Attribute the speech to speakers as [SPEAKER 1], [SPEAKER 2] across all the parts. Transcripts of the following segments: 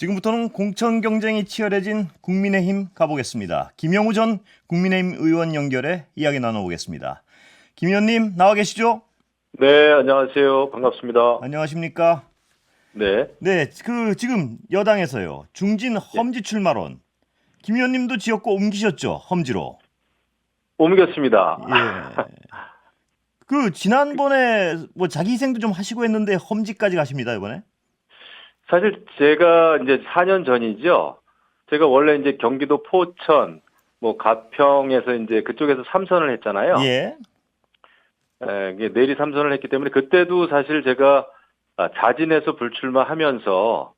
[SPEAKER 1] 지금부터는 공천 경쟁이 치열해진 국민의힘 가보겠습니다. 김영우 전 국민의힘 의원 연결해 이야기 나눠보겠습니다. 김 의원님 나와 계시죠?
[SPEAKER 2] 네, 안녕하세요. 반갑습니다.
[SPEAKER 1] 안녕하십니까?
[SPEAKER 2] 네.
[SPEAKER 1] 네, 지금 여당에서요. 중진
[SPEAKER 2] 예.
[SPEAKER 1] 험지 출마론. 김 의원님도 지역구 옮기셨죠? 험지로.
[SPEAKER 2] 옮겼습니다.
[SPEAKER 1] 예. 지난번에 뭐 자기 희생도 좀 하시고 했는데 험지까지 가십니다, 이번에?
[SPEAKER 2] 사실 제가 이제 4년 전이죠. 제가 원래 이제 경기도 포천, 뭐 가평에서 이제 그쪽에서 3선을 했잖아요.
[SPEAKER 1] 예.
[SPEAKER 2] 이게 내리 3선을 했기 때문에 그때도 사실 제가 자진해서 불출마하면서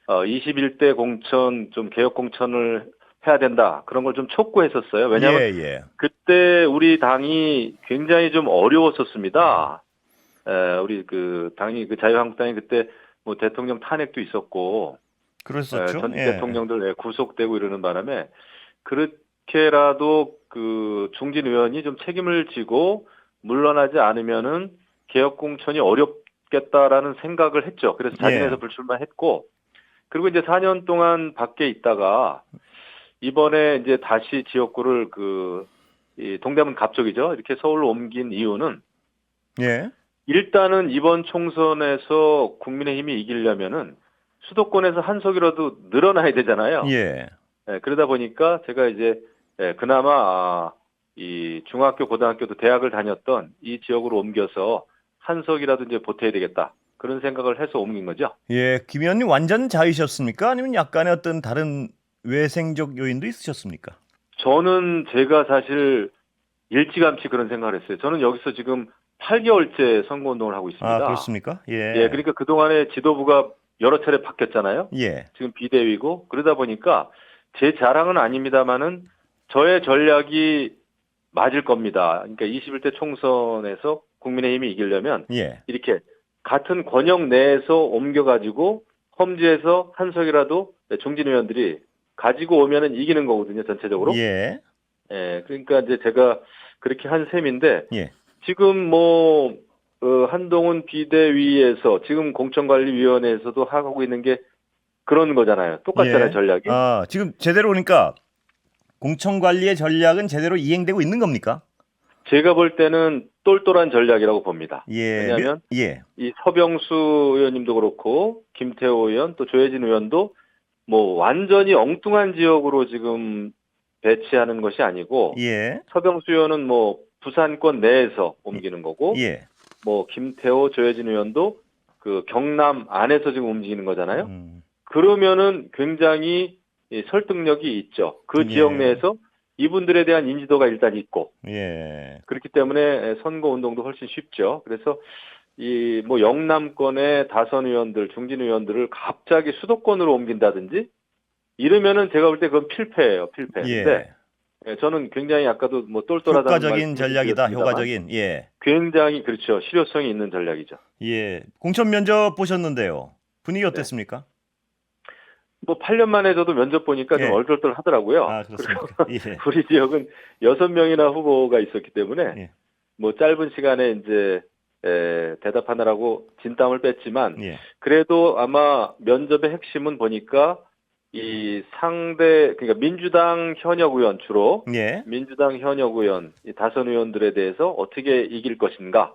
[SPEAKER 2] 21대 공천 좀 개혁 공천을 해야 된다. 그런 걸 좀 촉구했었어요. 왜냐하면
[SPEAKER 1] 예, 예.
[SPEAKER 2] 그때 우리 당이 굉장히 좀 어려웠었습니다. 우리 당이 자유한국당이 그때 뭐 대통령 탄핵도 있었고,
[SPEAKER 1] 그랬었죠?
[SPEAKER 2] 전
[SPEAKER 1] 예.
[SPEAKER 2] 대통령들 구속되고 이러는 바람에 그렇게라도 그 중진 의원이 좀 책임을 지고 물러나지 않으면은 개혁 공천이 어렵겠다라는 생각을 했죠. 그래서 자진해서
[SPEAKER 1] 예.
[SPEAKER 2] 불출마했고, 그리고 이제 4년 동안 밖에 있다가 이번에 이제 다시 지역구를 이 동대문 갑쪽이죠. 이렇게 서울로 옮긴 이유는
[SPEAKER 1] 예.
[SPEAKER 2] 일단은 이번 총선에서 국민의힘이 이기려면은 수도권에서 한 석이라도 늘어나야 되잖아요.
[SPEAKER 1] 예.
[SPEAKER 2] 그러다 보니까 제가 이제 그나마 이 중학교, 고등학교도 대학을 다녔던 이 지역으로 옮겨서 한 석이라도 이제 보태야 되겠다. 그런 생각을 해서 옮긴 거죠.
[SPEAKER 1] 예, 김 의원님 완전 자의셨습니까? 아니면 약간의 어떤 다른 외생적 요인도 있으셨습니까?
[SPEAKER 2] 저는 제가 사실 일찌감치 그런 생각을 했어요. 저는 여기서 지금 8개월째 선거운동을 하고
[SPEAKER 1] 아,
[SPEAKER 2] 있습니다.
[SPEAKER 1] 그렇습니까?
[SPEAKER 2] 예,
[SPEAKER 1] 예.
[SPEAKER 2] 그러니까 그동안에 지도부가 여러 차례 바뀌었잖아요.
[SPEAKER 1] 예.
[SPEAKER 2] 지금 비대위고 그러다 보니까 제 자랑은 아닙니다만은 저의 전략이 맞을 겁니다. 그러니까 21대 총선에서 국민의힘이 이기려면
[SPEAKER 1] 예.
[SPEAKER 2] 이렇게 같은 권역 내에서 옮겨가지고 험지에서 한 석이라도 중진 의원들이 가지고 오면은 이기는 거거든요, 전체적으로.
[SPEAKER 1] 예.
[SPEAKER 2] 예, 그러니까 이제 제가 그렇게 한 셈인데
[SPEAKER 1] 예.
[SPEAKER 2] 지금 한동훈 비대위에서 지금 공천관리위원회에서도 하고 있는 게 그런 거잖아요. 똑같잖아요,
[SPEAKER 1] 예.
[SPEAKER 2] 전략이.
[SPEAKER 1] 아, 지금 제대로 보니까 공천 관리의 전략은 제대로 이행되고 있는 겁니까?
[SPEAKER 2] 제가 볼 때는 똘똘한 전략이라고 봅니다.
[SPEAKER 1] 예.
[SPEAKER 2] 왜냐하면
[SPEAKER 1] 예.
[SPEAKER 2] 이 서병수 의원님도 그렇고 김태호 의원 또 조혜진 의원도 뭐 완전히 엉뚱한 지역으로 지금 배치하는 것이 아니고
[SPEAKER 1] 예.
[SPEAKER 2] 서병수 의원은 뭐 부산권 내에서 옮기는 거고
[SPEAKER 1] 예.
[SPEAKER 2] 뭐 김태호 조혜진 의원도 그 경남 안에서 지금 움직이는 거잖아요.
[SPEAKER 1] 음.
[SPEAKER 2] 그러면은 굉장히 설득력이 있죠. 그 지역
[SPEAKER 1] 예.
[SPEAKER 2] 내에서 이분들에 대한 인지도가 일단 있고
[SPEAKER 1] 예.
[SPEAKER 2] 그렇기 때문에 선거 운동도 훨씬 쉽죠. 그래서 이 뭐 영남권의 다선 의원들, 중진 의원들을 갑자기 수도권으로 옮긴다든지 이러면은 제가 볼 때 그건 필패예요, 필패. 근데
[SPEAKER 1] 예.
[SPEAKER 2] 저는 굉장히 아까도 뭐 똘똘하다는
[SPEAKER 1] 효과적인
[SPEAKER 2] 말씀을
[SPEAKER 1] 전략이다.
[SPEAKER 2] 드렸습니다만
[SPEAKER 1] 효과적인. 예.
[SPEAKER 2] 굉장히 그렇죠. 실효성이 있는 전략이죠.
[SPEAKER 1] 예. 공천 면접 보셨는데요. 분위기
[SPEAKER 2] 네.
[SPEAKER 1] 어땠습니까?
[SPEAKER 2] 뭐 8년 만에 저도 면접 보니까 좀
[SPEAKER 1] 예.
[SPEAKER 2] 얼떨떨 하더라고요.
[SPEAKER 1] 아,
[SPEAKER 2] 그리고
[SPEAKER 1] 그렇습니까? 예.
[SPEAKER 2] 우리 지역은 6명이나 후보가 있었기 때문에
[SPEAKER 1] 예.
[SPEAKER 2] 뭐 짧은 시간에 이제 대답하느라고 진땀을 뺐지만
[SPEAKER 1] 예.
[SPEAKER 2] 그래도 아마 면접의 핵심은 보니까 이 상대 그러니까 민주당 현역 의원 주로
[SPEAKER 1] 예.
[SPEAKER 2] 민주당 현역 의원 이 다선 의원들에 대해서 어떻게 이길 것인가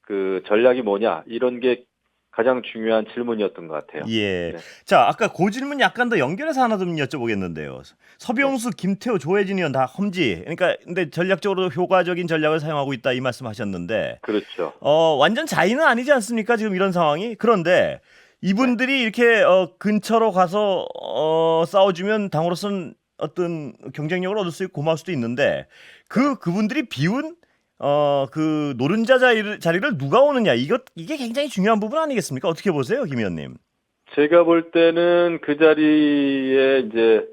[SPEAKER 2] 그 전략이 뭐냐 이런 게 가장 중요한 질문이었던 것 같아요.
[SPEAKER 1] 예.
[SPEAKER 2] 네.
[SPEAKER 1] 자, 아까 그 질문 약간 더 연결해서 하나 좀 여쭤보겠는데요. 서병수, 김태호, 조혜진 의원 다 험지. 그러니까 근데 전략적으로 효과적인 전략을 사용하고 있다 이 말씀하셨는데,
[SPEAKER 2] 그렇죠.
[SPEAKER 1] 완전 자의는 아니지 않습니까? 지금 이런 상황이. 그런데 이분들이 이렇게 근처로 가서 싸워주면 당으로서는 어떤 경쟁력을 얻을 수 있고 고마울 수도 있는데 그분들이 비운 그 노른자 자리를 누가 오느냐 이게 굉장히 중요한 부분 아니겠습니까? 어떻게 보세요, 김 의원님?
[SPEAKER 2] 제가 볼 때는 그 자리에 이제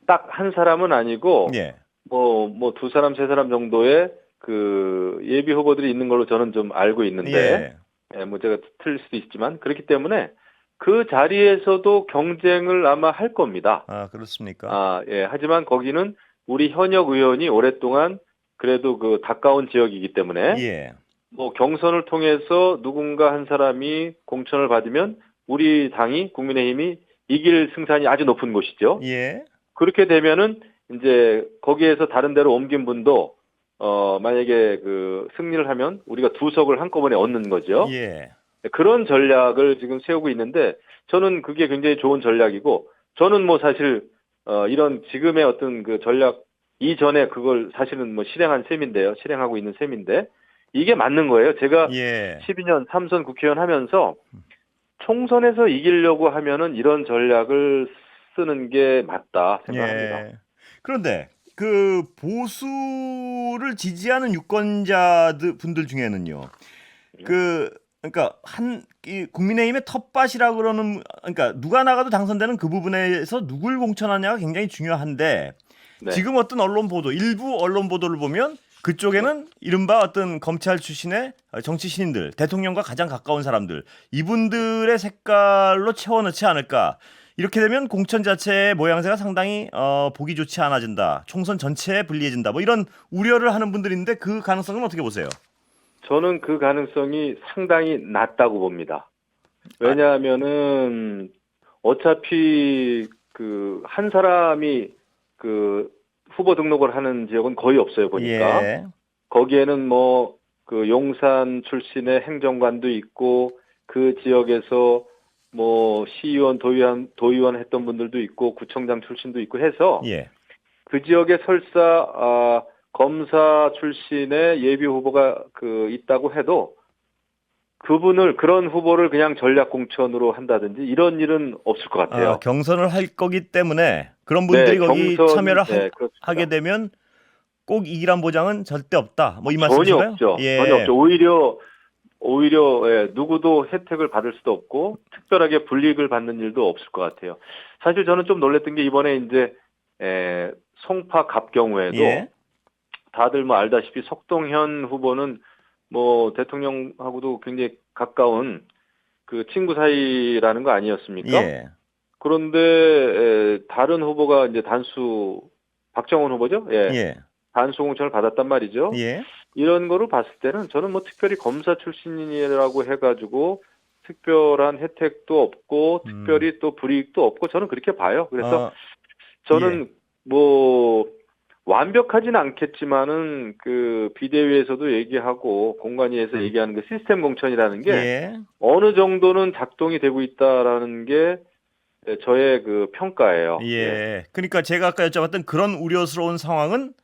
[SPEAKER 2] 딱 한 사람은 아니고
[SPEAKER 1] 예,
[SPEAKER 2] 뭐 두 사람 세 사람 정도의 그 예비 후보들이 있는 걸로 저는 좀 알고 있는데
[SPEAKER 1] 예,
[SPEAKER 2] 뭐 제가 틀릴 수도 있지만 그렇기 때문에 그 자리에서도 경쟁을 아마 할 겁니다.
[SPEAKER 1] 아 그렇습니까?
[SPEAKER 2] 예. 하지만 거기는 우리 현역 의원이 오랫동안 그래도 그 가까운 지역이기 때문에
[SPEAKER 1] 예,
[SPEAKER 2] 뭐 경선을 통해서 누군가 한 사람이 공천을 받으면 우리 당이 국민의힘이 이길 승산이 아주 높은 곳이죠.
[SPEAKER 1] 예.
[SPEAKER 2] 그렇게 되면은 이제 거기에서 다른 데로 옮긴 분도 만약에 그 승리를 하면 우리가 두 석을 한꺼번에 얻는 거죠.
[SPEAKER 1] 예.
[SPEAKER 2] 그런 전략을 지금 세우고 있는데 저는 그게 굉장히 좋은 전략이고 저는 뭐 사실 이런 지금의 어떤 그 전략 이전에 그걸 사실은 뭐 실행한 셈인데요. 실행하고 있는 셈인데 이게 맞는 거예요. 제가
[SPEAKER 1] 예.
[SPEAKER 2] 12년 3선 국회의원 하면서 총선에서 이기려고 하면은 이런 전략을 쓰는 게 맞다 생각합니다.
[SPEAKER 1] 예. 그런데 그 보수를 지지하는 유권자들 분들 중에는요. 그러니까 이 국민의힘의 텃밭이라 그러는 그러니까 누가 나가도 당선되는 그 부분에서 누굴 공천하냐가 굉장히 중요한데
[SPEAKER 2] 네.
[SPEAKER 1] 지금 어떤 언론 보도 일부 언론 보도를 보면 그쪽에는 이른바 어떤 검찰 출신의 정치 신인들, 대통령과 가장 가까운 사람들, 이분들의 색깔로 채워넣지 않을까. 이렇게 되면 공천 자체의 모양새가 상당히 보기 좋지 않아진다. 총선 전체에 불리해진다. 뭐 이런 우려를 하는 분들이 있는데 그 가능성은 어떻게 보세요?
[SPEAKER 2] 저는 그 가능성이 상당히 낮다고 봅니다. 왜냐하면은 어차피 그 한 사람이 그 후보 등록을 하는 지역은 거의 없어요 보니까.
[SPEAKER 1] 예.
[SPEAKER 2] 거기에는 뭐 그 용산 출신의 행정관도 있고 그 지역에서 뭐 시의원, 도의원 했던 분들도 있고 구청장 출신도 있고 해서
[SPEAKER 1] 예.
[SPEAKER 2] 그 지역에 설사 검사 출신의 예비 후보가 그 있다고 해도 그런 후보를 그냥 전략 공천으로 한다든지 이런 일은 없을 것 같아요.
[SPEAKER 1] 경선을 할 거기 때문에 그런 분들이 거기 참여를
[SPEAKER 2] 그렇습니다.
[SPEAKER 1] 하게 되면 꼭 이기란 보장은 절대 없다. 뭐 이
[SPEAKER 2] 전혀
[SPEAKER 1] 말씀이신가요?
[SPEAKER 2] 없죠.
[SPEAKER 1] 예.
[SPEAKER 2] 전혀 없죠. 오히려 누구도 혜택을 받을 수도 없고 특별하게 불이익을 받는 일도 없을 것 같아요. 사실 저는 좀 놀랬던 게 이번에 이제 송파 갑 경우에도
[SPEAKER 1] 예.
[SPEAKER 2] 다들 뭐 알다시피 석동현 후보는 뭐 대통령하고도 굉장히 가까운 그 친구 사이라는 거 아니었습니까?
[SPEAKER 1] 예.
[SPEAKER 2] 그런데 다른 후보가 이제 박정원 후보죠? 예.
[SPEAKER 1] 예.
[SPEAKER 2] 단수 공천을 받았단 말이죠.
[SPEAKER 1] 예.
[SPEAKER 2] 이런 거로 봤을 때는 저는 뭐 특별히 검사 출신이라고 해가지고 특별한 혜택도 없고 특별히 또 불이익도 없고 저는 그렇게 봐요. 그래서 저는 뭐 완벽하진 않겠지만은 그 비대위에서도 얘기하고 공관위에서 얘기하는 그 시스템 공천이라는 게
[SPEAKER 1] 예.
[SPEAKER 2] 어느 정도는 작동이 되고 있다라는 게 저의 그 평가예요.
[SPEAKER 1] 예. 그러니까 제가 아까 여쭤봤던 그런 우려스러운 상황은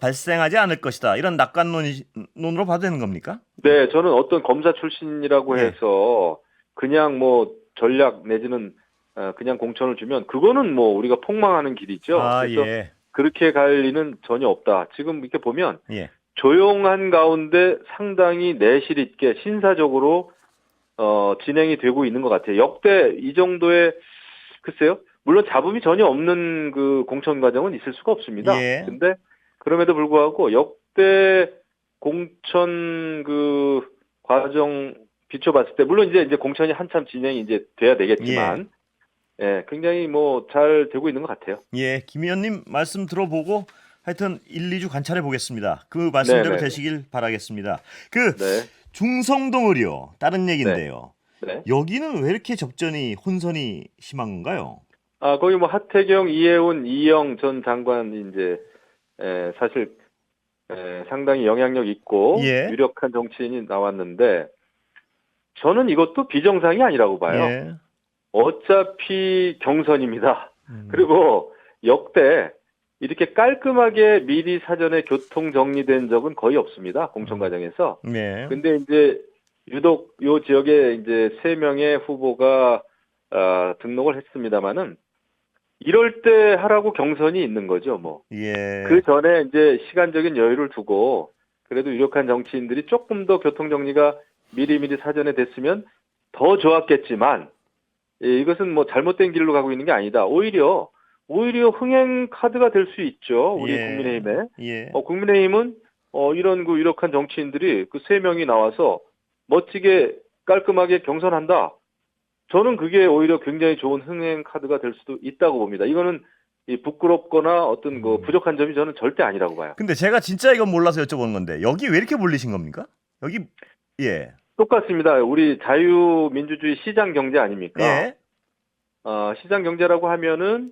[SPEAKER 1] 발생하지 않을 것이다. 이런 낙관론으로 봐도 되는 겁니까?
[SPEAKER 2] 네, 저는 어떤 검사 출신이라고
[SPEAKER 1] 예.
[SPEAKER 2] 해서 그냥 뭐 전략 내지는 그냥 공천을 주면 그거는 뭐 우리가 폭망하는 길이죠. 그래서
[SPEAKER 1] 예.
[SPEAKER 2] 그렇게 갈 리는 전혀 없다. 지금 이렇게 보면
[SPEAKER 1] 예.
[SPEAKER 2] 조용한 가운데 상당히 내실 있게 신사적으로 진행이 되고 있는 것 같아요. 역대 이 정도의 글쎄요. 물론 잡음이 전혀 없는 그 공천 과정은 있을 수가 없습니다.
[SPEAKER 1] 예.
[SPEAKER 2] 근데 그럼에도 불구하고 역대 공천 그 과정 비춰봤을 때 물론 이제 공천이 한참 진행이 이제 돼야 되겠지만 예, 굉장히 뭐 잘 되고 있는 것 같아요.
[SPEAKER 1] 예, 김 의원님 말씀 들어보고 하여튼 1, 2주 관찰해 보겠습니다. 그 말씀대로
[SPEAKER 2] 네네네.
[SPEAKER 1] 되시길 바라겠습니다.
[SPEAKER 2] 네.
[SPEAKER 1] 중성동 의료 다른 얘기인데요.
[SPEAKER 2] 네.
[SPEAKER 1] 여기는 왜 이렇게 혼선이 심한 건가요?
[SPEAKER 2] 거기 뭐 하태경, 이해운, 이영 전 장관이 이제 사실 상당히 영향력 있고
[SPEAKER 1] 예.
[SPEAKER 2] 유력한 정치인이 나왔는데 저는 이것도 비정상이 아니라고 봐요.
[SPEAKER 1] 예.
[SPEAKER 2] 어차피 경선입니다. 그리고 역대 이렇게 깔끔하게 미리 사전에 교통 정리된 적은 거의 없습니다. 공천 과정에서.
[SPEAKER 1] 네.
[SPEAKER 2] 근데 이제 유독 요 지역에 이제 3명의 후보가 등록을 했습니다마는 이럴 때 하라고 경선이 있는 거죠, 뭐.
[SPEAKER 1] 예.
[SPEAKER 2] 그 전에 이제 시간적인 여유를 두고 그래도 유력한 정치인들이 조금 더 교통 정리가 미리미리 사전에 됐으면 더 좋았겠지만 이것은 뭐 잘못된 길로 가고 있는 게 아니다. 오히려 흥행 카드가 될 수 있죠. 우리 국민의힘에.
[SPEAKER 1] 예.
[SPEAKER 2] 국민의힘은 이런 그 유력한 정치인들이 그 3명이 나와서 멋지게 깔끔하게 경선한다. 저는 그게 오히려 굉장히 좋은 흥행 카드가 될 수도 있다고 봅니다. 이거는 부끄럽거나 어떤 그 부족한 점이 저는 절대 아니라고 봐요.
[SPEAKER 1] 근데 제가 진짜 이건 몰라서 여쭤보는 건데 여기 왜 이렇게 몰리신 겁니까? 여기 예.
[SPEAKER 2] 똑같습니다. 우리 자유민주주의 시장 경제 아닙니까?
[SPEAKER 1] 예.
[SPEAKER 2] 시장 경제라고 하면은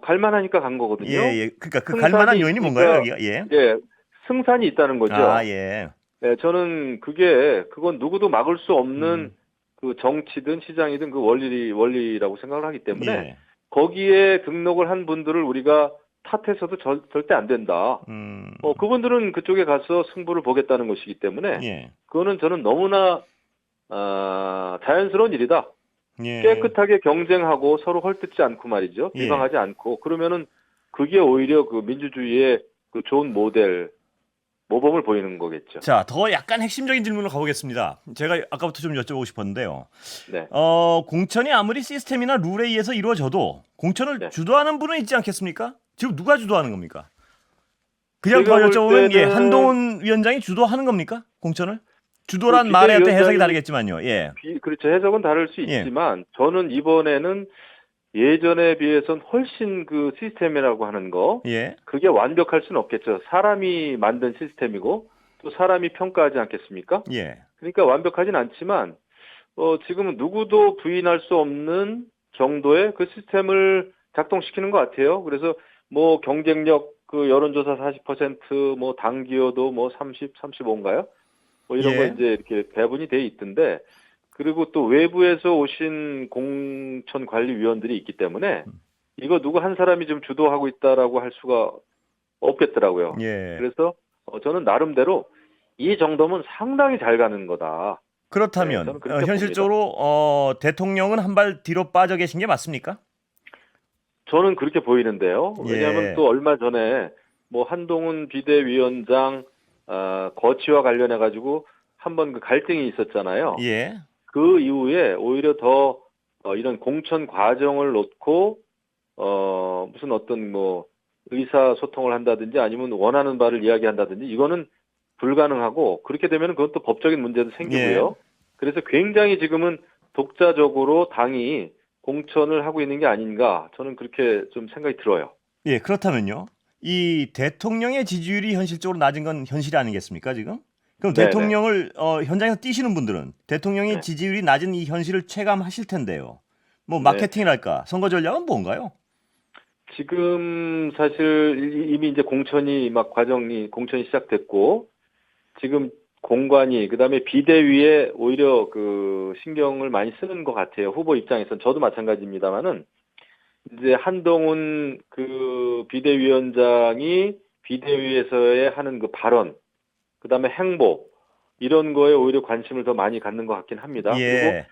[SPEAKER 2] 갈만하니까 간 거거든요.
[SPEAKER 1] 예, 예. 그러니까 그
[SPEAKER 2] 승산이
[SPEAKER 1] 갈만한 요인이 뭔가요,
[SPEAKER 2] 있으니까
[SPEAKER 1] 여기가? 예.
[SPEAKER 2] 예, 승산이 있다는
[SPEAKER 1] 아,
[SPEAKER 2] 거죠.
[SPEAKER 1] 예.
[SPEAKER 2] 네, 저는 그건 누구도 막을 수 없는 그 정치든 시장이든 그 원리라고 생각을 하기 때문에
[SPEAKER 1] 예.
[SPEAKER 2] 거기에 등록을 한 분들을 우리가 탓해서도 절대 안 된다.
[SPEAKER 1] 음.
[SPEAKER 2] 그분들은 그쪽에 가서 승부를 보겠다는 것이기 때문에
[SPEAKER 1] 예.
[SPEAKER 2] 그거는 저는 너무나 자연스러운 일이다.
[SPEAKER 1] 예.
[SPEAKER 2] 깨끗하게 경쟁하고 서로 헐뜯지 않고 말이죠.
[SPEAKER 1] 예.
[SPEAKER 2] 비방하지 않고 그러면은 그게 오히려 그 민주주의의 그 좋은 모범을 보이는 거겠죠.
[SPEAKER 1] 자, 더 약간 핵심적인 질문을 가보겠습니다. 제가 아까부터 좀 여쭤보고 싶었는데요.
[SPEAKER 2] 네,
[SPEAKER 1] 공천이 아무리 시스템이나 룰에 의해서 이루어져도 공천을
[SPEAKER 2] 네.
[SPEAKER 1] 주도하는 분은 있지 않겠습니까? 지금 누가 주도하는 겁니까? 그냥 더
[SPEAKER 2] 제가 볼
[SPEAKER 1] 여쭤보면 예,
[SPEAKER 2] 때는
[SPEAKER 1] 한동훈 위원장이 주도하는 겁니까? 공천을?
[SPEAKER 2] 그
[SPEAKER 1] 주도란 말에 어떤 해석이
[SPEAKER 2] 비대위원장이
[SPEAKER 1] 다르겠지만요. 예.
[SPEAKER 2] 그렇죠. 해석은 다를 수
[SPEAKER 1] 예.
[SPEAKER 2] 있지만 저는 이번에는 예전에 비해서는 훨씬 그 시스템이라고 하는 거
[SPEAKER 1] 예.
[SPEAKER 2] 그게 완벽할 수는 없겠죠. 사람이 만든 시스템이고 또 사람이 평가하지 않겠습니까?
[SPEAKER 1] 예.
[SPEAKER 2] 그러니까 완벽하진 않지만 지금은 누구도 부인할 수 없는 정도의 그 시스템을 작동시키는 것 같아요. 그래서 뭐 경쟁력 그 여론조사 40%뭐 당 기여도 뭐 30, 35인가요? 뭐 이런 거
[SPEAKER 1] 예.
[SPEAKER 2] 이제 이렇게 배분이 돼 있던데 그리고 또 외부에서 오신 공천 관리위원들이 있기 때문에 이거 누구 한 사람이 좀 주도하고 있다라고 할 수가 없겠더라고요.
[SPEAKER 1] 예.
[SPEAKER 2] 그래서 저는 나름대로 이 정도면 상당히 잘 가는 거다. 네,
[SPEAKER 1] 그렇다면
[SPEAKER 2] 저는 그렇게 봅니다.
[SPEAKER 1] 현실적으로 대통령은 한 발 뒤로 빠져 계신 게 맞습니까?
[SPEAKER 2] 저는 그렇게 보이는데요. 왜냐하면
[SPEAKER 1] 예.
[SPEAKER 2] 또 얼마 전에 뭐 한동훈 비대위원장 거취와 관련해 가지고 한번 그 갈등이 있었잖아요.
[SPEAKER 1] 예.
[SPEAKER 2] 그 이후에 오히려 더 이런 공천 과정을 놓고 무슨 어떤 뭐 의사소통을 한다든지 아니면 원하는 바를 이야기한다든지 이거는 불가능하고 그렇게 되면 그건 또 법적인 문제도
[SPEAKER 1] 예.
[SPEAKER 2] 생기고요. 그래서 굉장히 지금은 독자적으로 당이 공천을 하고 있는 게 아닌가 저는 그렇게 좀 생각이 들어요.
[SPEAKER 1] 예, 그렇다면요. 이 대통령의 지지율이 현실적으로 낮은 건 현실이 아니겠습니까, 지금? 그럼
[SPEAKER 2] 네네.
[SPEAKER 1] 대통령을 현장에서 뛰시는 분들은 대통령의
[SPEAKER 2] 네.
[SPEAKER 1] 지지율이 낮은 이 현실을 체감하실 텐데요. 뭐
[SPEAKER 2] 네.
[SPEAKER 1] 마케팅이랄까, 선거 전략은 뭔가요?
[SPEAKER 2] 지금 사실 이미 이제 공천이 시작됐고 지금 공관위 그다음에 비대위에 오히려 그 신경을 많이 쓰는 것 같아요. 후보 입장에서는 저도 마찬가지입니다만은 이제 한동훈 그 비대위원장이 비대위에서의 하는 그 발언 그다음에 행보 이런 거에 오히려 관심을 더 많이 갖는 것 같긴 합니다. 그리고
[SPEAKER 1] 예.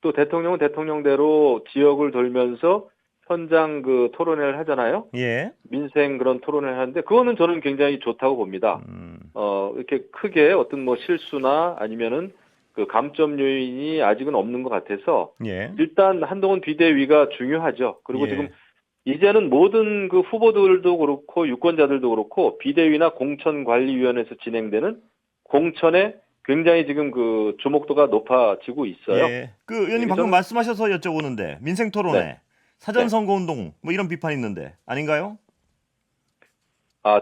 [SPEAKER 2] 또 대통령은 대통령대로 지역을 돌면서 현장 그 토론회를 하잖아요.
[SPEAKER 1] 예.
[SPEAKER 2] 민생 그런 토론을 하는데 그거는 저는 굉장히 좋다고 봅니다.
[SPEAKER 1] 음.
[SPEAKER 2] 이렇게 크게 어떤 뭐 실수나 아니면은 그 감점 요인이 아직은 없는 것 같아서
[SPEAKER 1] 예.
[SPEAKER 2] 일단 한동훈 비대위가 중요하죠. 그리고 지금
[SPEAKER 1] 예.
[SPEAKER 2] 이제는 모든 그 후보들도 그렇고 유권자들도 그렇고 비대위나 공천관리위원회에서 진행되는 공천에 굉장히 지금 그 주목도가 높아지고 있어요.
[SPEAKER 1] 예. 그 의원님
[SPEAKER 2] 이게
[SPEAKER 1] 방금
[SPEAKER 2] 저는
[SPEAKER 1] 말씀하셔서 여쭤보는데 민생
[SPEAKER 2] 네,
[SPEAKER 1] 토론회, 사전
[SPEAKER 2] 네.
[SPEAKER 1] 선거 운동 뭐 이런 비판이 있는데 아닌가요?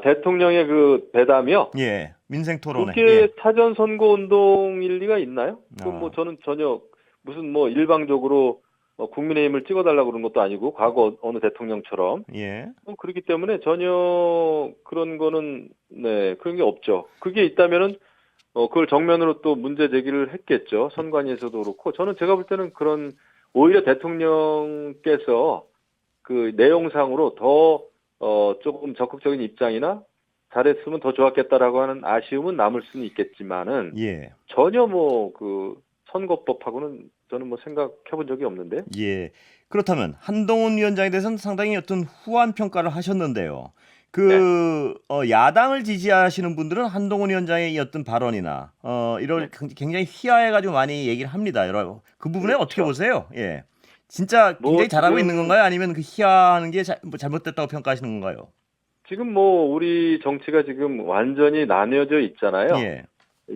[SPEAKER 2] 대통령의 그 대담이요.
[SPEAKER 1] 예. 민생 토론회.
[SPEAKER 2] 그게
[SPEAKER 1] 예.
[SPEAKER 2] 사전 선거 운동일 리가 있나요? 그건 뭐
[SPEAKER 1] 아.
[SPEAKER 2] 저는 전혀 무슨 뭐 일방적으로 국민의힘을 찍어달라고 그런 것도 아니고 과거 어느 대통령처럼
[SPEAKER 1] 예.
[SPEAKER 2] 그렇기 때문에 전혀 그런 거는 네 그런 게 없죠. 그게 있다면은 그걸 정면으로 또 문제 제기를 했겠죠. 선관위에서도 그렇고 저는 제가 볼 때는 그런 오히려 대통령께서 그 내용상으로 더 조금 적극적인 입장이나 잘했으면 더 좋았겠다라고 하는 아쉬움은 남을 수는 있겠지만은
[SPEAKER 1] 예.
[SPEAKER 2] 전혀 뭐 그 선거법하고는 저는 뭐 생각해 본 적이 없는데.
[SPEAKER 1] 예. 그렇다면 한동훈 위원장에 대해서는 상당히 어떤 후한 평가를 하셨는데요.
[SPEAKER 2] 네,
[SPEAKER 1] 야당을 지지하시는 분들은 한동훈 위원장의 이 어떤 발언이나 이걸
[SPEAKER 2] 네,
[SPEAKER 1] 굉장히 희화해가지고 많이 얘기를 합니다. 여러 그 부분에 어떻게
[SPEAKER 2] 그렇죠.
[SPEAKER 1] 보세요? 예. 진짜
[SPEAKER 2] 뭐
[SPEAKER 1] 굉장히 잘하고 있는
[SPEAKER 2] 지금
[SPEAKER 1] 건가요? 아니면 그 희화하는 게 뭐 잘못됐다고 평가하시는 건가요?
[SPEAKER 2] 지금 뭐 우리 정치가 지금 완전히 나뉘어져 있잖아요.
[SPEAKER 1] 예.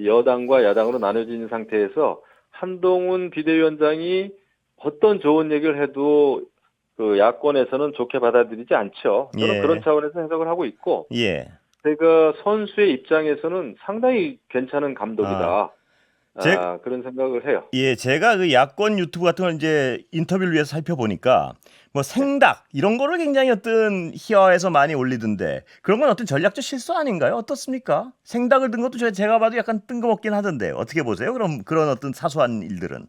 [SPEAKER 2] 여당과 야당으로 나눠져 있는 상태에서 한동훈 비대위원장이 어떤 좋은 얘기를 해도 그 야권에서는 좋게 받아들이지 않죠. 저는 그런
[SPEAKER 1] 예.
[SPEAKER 2] 차원에서 해석을 하고 있고
[SPEAKER 1] 예.
[SPEAKER 2] 제가 선수의 입장에서는 상당히 괜찮은
[SPEAKER 1] 아.
[SPEAKER 2] 감독이다.
[SPEAKER 1] 제-
[SPEAKER 2] 그런 생각을 해요.
[SPEAKER 1] 예, 제가 그 야권 유튜브 같은 걸 이제 인터뷰를 위해서 살펴보니까 뭐 생닭 이런 거를 굉장히 어떤 희화해서 많이 올리던데 그런 건 어떤 전략적 실수 아닌가요? 어떻습니까? 생닭을 든 것도 제가 봐도 약간 뜬금없긴 하던데 어떻게 보세요? 그럼 그런 어떤 사소한 일들은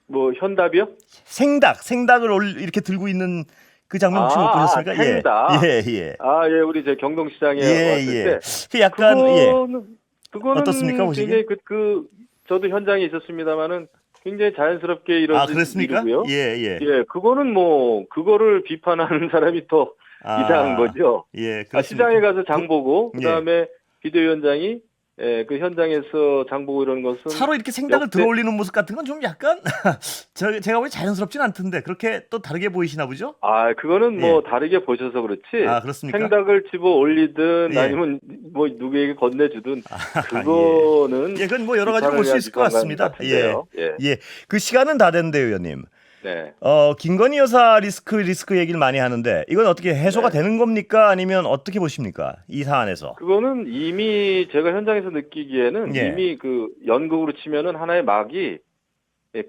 [SPEAKER 2] 뭐 현답이요?
[SPEAKER 1] 생닭을 이렇게 들고 있는 그 장면 혹시 못 보셨습니까?
[SPEAKER 2] 생닭.
[SPEAKER 1] 예, 예,
[SPEAKER 2] 예, 우리 제 경동시장에
[SPEAKER 1] 예,
[SPEAKER 2] 왔을
[SPEAKER 1] 예.
[SPEAKER 2] 때
[SPEAKER 1] 그 약간 예, 어떻습니까
[SPEAKER 2] 그거는
[SPEAKER 1] 보시기에?
[SPEAKER 2] 굉장히 저도 현장에 있었습니다만은 굉장히 자연스럽게
[SPEAKER 1] 아,
[SPEAKER 2] 이루어진
[SPEAKER 1] 그렇습니까?
[SPEAKER 2] 일이고요.
[SPEAKER 1] 예, 예.
[SPEAKER 2] 예, 그거는 뭐 그거를 비판하는 사람이 더 이상한
[SPEAKER 1] 아,
[SPEAKER 2] 거죠.
[SPEAKER 1] 예, 그렇습니까?
[SPEAKER 2] 시장에 가서 장 보고
[SPEAKER 1] 예.
[SPEAKER 2] 그다음에 비대위원장이 그 현장에서 장 보고 이러는 것은
[SPEAKER 1] 차로 이렇게 생닭을
[SPEAKER 2] 역대
[SPEAKER 1] 들어올리는 모습 같은 건 좀 약간 제가 보기 자연스럽진 않던데 그렇게 또 다르게 보이시나 보죠?
[SPEAKER 2] 그거는
[SPEAKER 1] 예.
[SPEAKER 2] 뭐 다르게 보셔서 그렇지.
[SPEAKER 1] 아, 그렇습니까?
[SPEAKER 2] 생닭을 집어 올리든
[SPEAKER 1] 예.
[SPEAKER 2] 아니면 뭐 누구에게 건네주든
[SPEAKER 1] 예.
[SPEAKER 2] 그거는
[SPEAKER 1] 예, 그건 뭐 여러 가지로
[SPEAKER 2] 비판을
[SPEAKER 1] 볼 수
[SPEAKER 2] 해야
[SPEAKER 1] 있을 것
[SPEAKER 2] 비판관
[SPEAKER 1] 같습니다.
[SPEAKER 2] 같은데요. 예.
[SPEAKER 1] 예. 그 시간은 다 됐는데요, 의원님.
[SPEAKER 2] 네.
[SPEAKER 1] 김건희 여사 리스크 얘기를 많이 하는데 이건 어떻게 해소가
[SPEAKER 2] 네.
[SPEAKER 1] 되는 겁니까? 아니면 어떻게 보십니까? 이 사안에서.
[SPEAKER 2] 그거는 이미 제가 현장에서 느끼기에는
[SPEAKER 1] 예.
[SPEAKER 2] 이미 그 연극으로 치면은 하나의 막이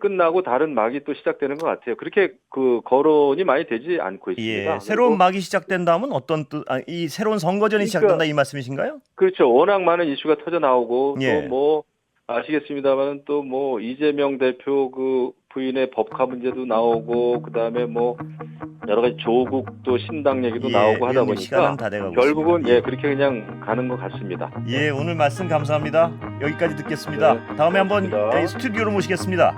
[SPEAKER 2] 끝나고 다른 막이 또 시작되는 것 같아요. 그렇게 그 거론이 많이 되지 않고 있습니다.
[SPEAKER 1] 예. 새로운
[SPEAKER 2] 그리고
[SPEAKER 1] 막이 시작된다면 어떤 뜻, 이 새로운 선거전이
[SPEAKER 2] 그러니까
[SPEAKER 1] 시작된다 이 말씀이신가요?
[SPEAKER 2] 그렇죠. 워낙 많은 이슈가 터져 나오고
[SPEAKER 1] 예.
[SPEAKER 2] 또 뭐 아시겠습니다만 또 뭐 이재명 대표 그 부인의 법카 문제도 나오고 그다음에 뭐 여러 가지 조국도 신당 얘기도
[SPEAKER 1] 예,
[SPEAKER 2] 나오고 하다
[SPEAKER 1] 의원님 시간은
[SPEAKER 2] 보니까
[SPEAKER 1] 다 돼가고
[SPEAKER 2] 결국은
[SPEAKER 1] 있습니다.
[SPEAKER 2] 그렇게 그냥 가는 것 같습니다.
[SPEAKER 1] 예, 오늘 말씀 감사합니다. 여기까지 듣겠습니다.
[SPEAKER 2] 네,
[SPEAKER 1] 다음에 한번
[SPEAKER 2] 고맙습니다.
[SPEAKER 1] 스튜디오로 모시겠습니다.